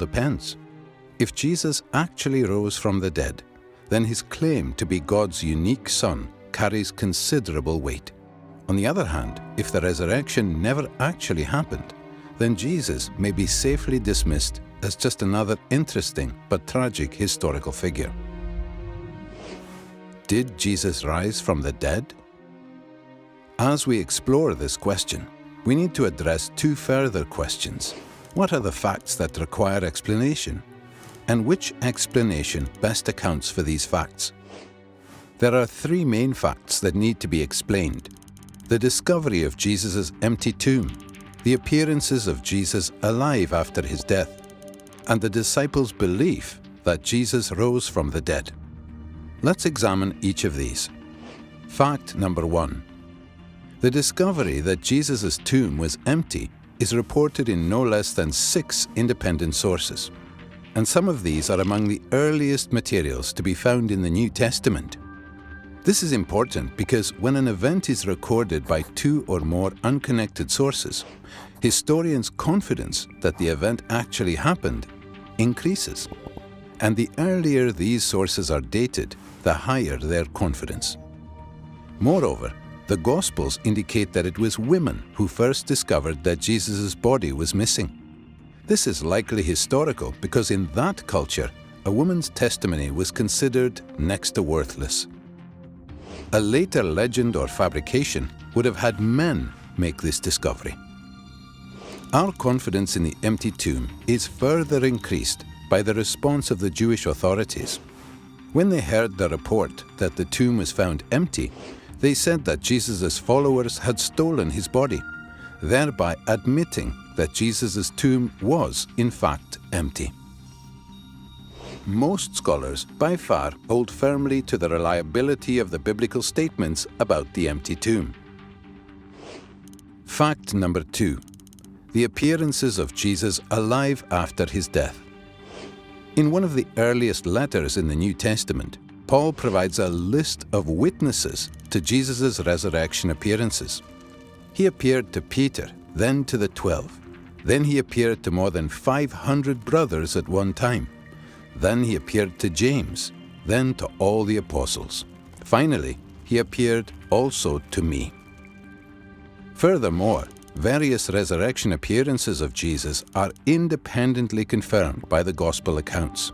depends. If Jesus actually rose from the dead, then his claim to be God's unique Son carries considerable weight. On the other hand, if the resurrection never actually happened, then Jesus may be safely dismissed as just another interesting but tragic historical figure. Did Jesus rise from the dead? As we explore this question, we need to address two further questions. What are the facts that require explanation? And which explanation best accounts for these facts? There are three main facts that need to be explained: the discovery of Jesus' empty tomb, the appearances of Jesus alive after his death, and the disciples' belief that Jesus rose from the dead. Let's examine each of these. Fact number 1. The discovery that Jesus' tomb was empty is reported in no less than 6 independent sources, and some of these are among the earliest materials to be found in the New Testament. This is important because when an event is recorded by 2 or more unconnected sources, historians' confidence that the event actually happened increases. And the earlier these sources are dated, the higher their confidence. Moreover, the Gospels indicate that it was women who first discovered that Jesus' body was missing. This is likely historical because in that culture, a woman's testimony was considered next to worthless. A later legend or fabrication would have had men make this discovery. Our confidence in the empty tomb is further increased by the response of the Jewish authorities. When they heard the report that the tomb was found empty, they said that Jesus' followers had stolen his body, thereby admitting that Jesus' tomb was, in fact, empty. Most scholars, by far, hold firmly to the reliability of the biblical statements about the empty tomb. Fact number 2. The appearances of Jesus alive after his death. In one of the earliest letters in the New Testament, Paul provides a list of witnesses to Jesus' resurrection appearances. He appeared to Peter, then to the 12. Then he appeared to more than 500 brothers at one time. Then he appeared to James, then to all the apostles. Finally, he appeared also to me. Furthermore, various resurrection appearances of Jesus are independently confirmed by the Gospel accounts.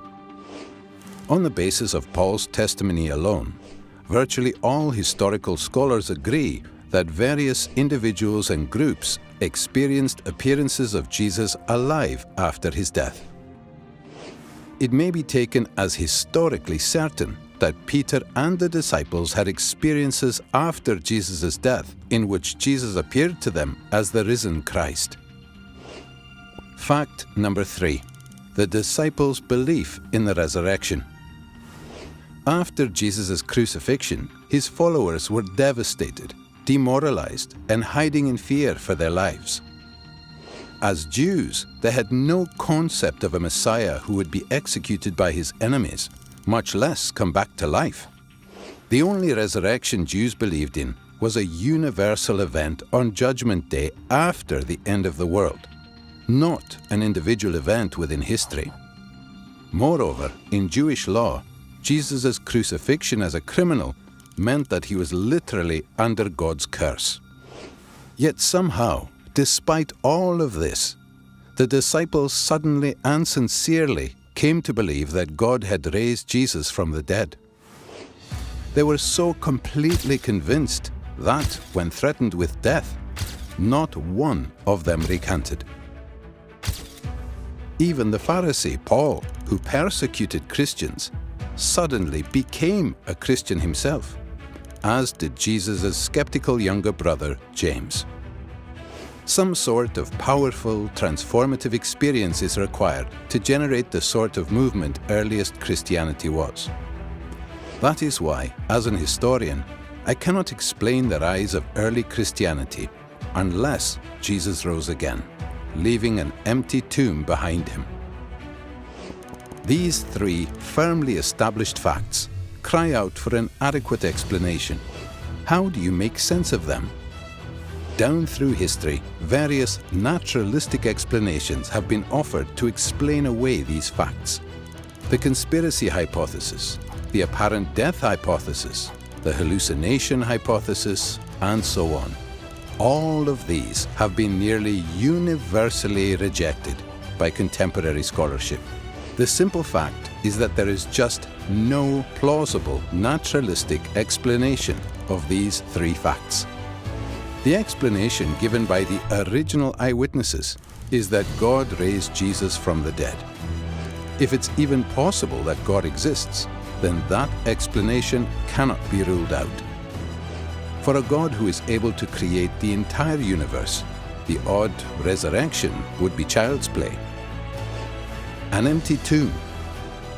On the basis of Paul's testimony alone, virtually all historical scholars agree that various individuals and groups experienced appearances of Jesus alive after his death. It may be taken as historically certain that Peter and the disciples had experiences after Jesus' death in which Jesus appeared to them as the risen Christ. Fact number 3. The disciples' belief in the resurrection. After Jesus' crucifixion, his followers were devastated, demoralized, and hiding in fear for their lives. As Jews, they had no concept of a Messiah who would be executed by his enemies, much less come back to life. The only resurrection Jews believed in was a universal event on Judgment Day after the end of the world, not an individual event within history. Moreover, in Jewish law, Jesus' crucifixion as a criminal meant that he was literally under God's curse. Yet somehow, despite all of this, the disciples suddenly and sincerely came to believe that God had raised Jesus from the dead. They were so completely convinced that, when threatened with death, not one of them recanted. Even the Pharisee Paul, who persecuted Christians, suddenly became a Christian himself, as did Jesus' skeptical younger brother, James. Some sort of powerful, transformative experience is required to generate the sort of movement earliest Christianity was. That is why, as an historian, I cannot explain the rise of early Christianity unless Jesus rose again, leaving an empty tomb behind him. These 3 firmly established facts cry out for an adequate explanation. How do you make sense of them? Down through history, various naturalistic explanations have been offered to explain away these facts. The conspiracy hypothesis, the apparent death hypothesis, the hallucination hypothesis, and so on. All of these have been nearly universally rejected by contemporary scholarship. The simple fact is that there is just no plausible naturalistic explanation of these three facts. The explanation given by the original eyewitnesses is that God raised Jesus from the dead. If it's even possible that God exists, then that explanation cannot be ruled out. For a God who is able to create the entire universe, the odd resurrection would be child's play. An empty tomb,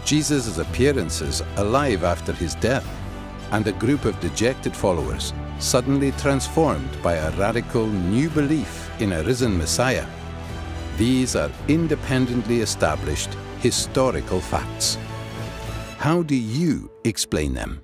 Jesus' appearances alive after his death, and a group of dejected followers suddenly transformed by a radical new belief in a risen Messiah. These are independently established historical facts. How do you explain them?